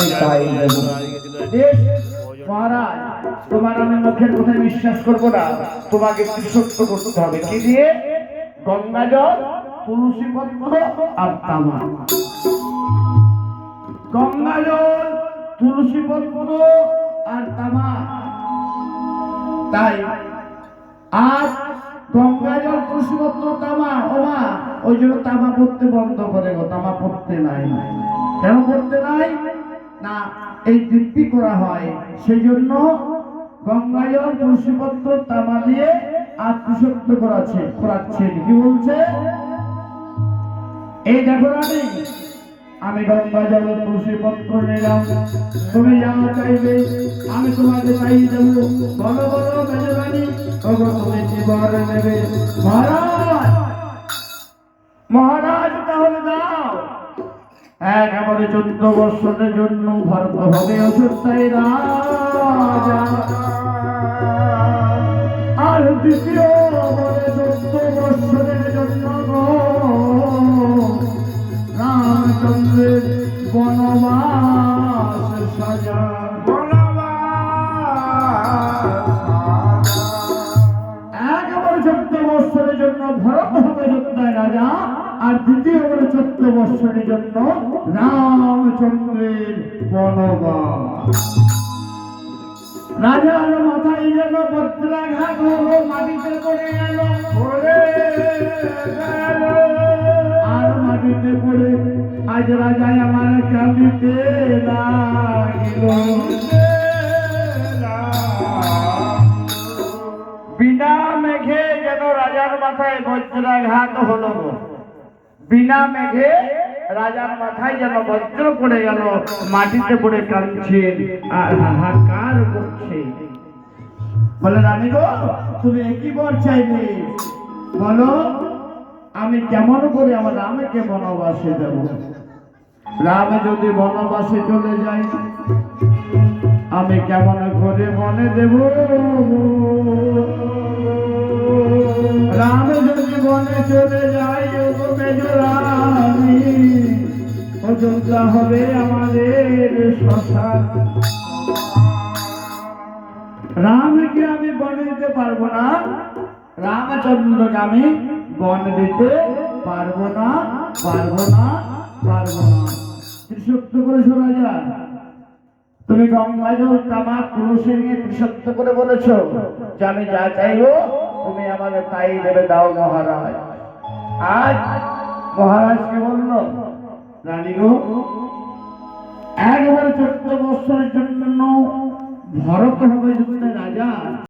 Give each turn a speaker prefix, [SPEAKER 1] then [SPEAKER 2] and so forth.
[SPEAKER 1] আমি তাই দেব। বেশ মহারাজ, তোমার আমি মুখের কথায় বিশ্বাস করবো না, তোমাকে সত্য করতে হবে। কি দিয়ে? গঙ্গা জল, তুলসী পত্র আর তামা। গঙ্গা জল, তুলসী পত্র আর তামা। তাই আর গঙ্গা জল, তুলসী পত্র, তামা। ওমা, ওই জন্য তামা পড়তে বন্ধ করে গো, তামা পড়তে নাই। কেন পড়তে নাই? না, এই দিব্যি করা হয়, সেই জন্য গঙ্গা জল, তুলসী পত্র, তামা দিয়ে আত্মশুদ্ধ করাচ্ছেন। কি বলছে? এই দেখো রানী, আমি গঙ্গা জল, তুলসী পত্র নিলাম, তুমি যা চাইবে আমি তোমাকে তাই দেব। বলো বলো মেজরানী, ওগো তুমি কি বর নেবে? মহারাজ, মহারাজ তাহলে দাও। একেবারে 14 বৎসরের জন্য ভারত হবে অযোধ্যায় রাজা, আর দ্বিতীয় 14 বৎসরের জন্য রামচন্দ্রের বনবাস সাজা। একেবারে 14 বৎসরের জন্য ভরত হবে অযোধ্যায় রাজা, আর দ্বিতীয় 14 বৎসরের জন্য রামচন্দ্রের বনবাস। রাজার মাথায় যেন বজ্রাঘাত হলো, মাটিতে পড়ে গেল, আর মাটিতে পড়ে আজ রাজায় আমার কাঁদিতে লাগিল। বিনা মেঘে যেন রাজার মাথায় বজ্রাঘাত হলো, বিনা মেঘে রাজার মাথায় যেন বজ্র পড়ে গেল, মাটিতে পড়ে কাঁদছে আর হাহাকার করছে। বলে রানী গো, তুমি একই বর চাইবে, বলো আমি কেমন করে আমার রামকে বনবাসে দেব? রাম যদি বনবাসে চলে যায়, আমি কেমন করে বনে দেব? রাম যদি বনে চলে যায়, মেজরানী, অযোধ্যা হবে আমাদের শ্মশান। রামকে আমি বনে দিতে পারবো না, রামচন্দ্রকে আমি বন দিতে পারবো না, পারবো না, পারবো না। ত্রিসত্য করেছো রাজা, তুমি গঙ্গা জল, তামা, তুলসী নিয়ে ত্রিসত্য করে বলেছো যে আমি যা চাইবো তুমি আমাকে তাই দেবে। দাও মহারাজ। আজ মহারাজ কি বললো? রানী গো, একবারে 14 বৎসরের জন্য ভরত হবে রাজা।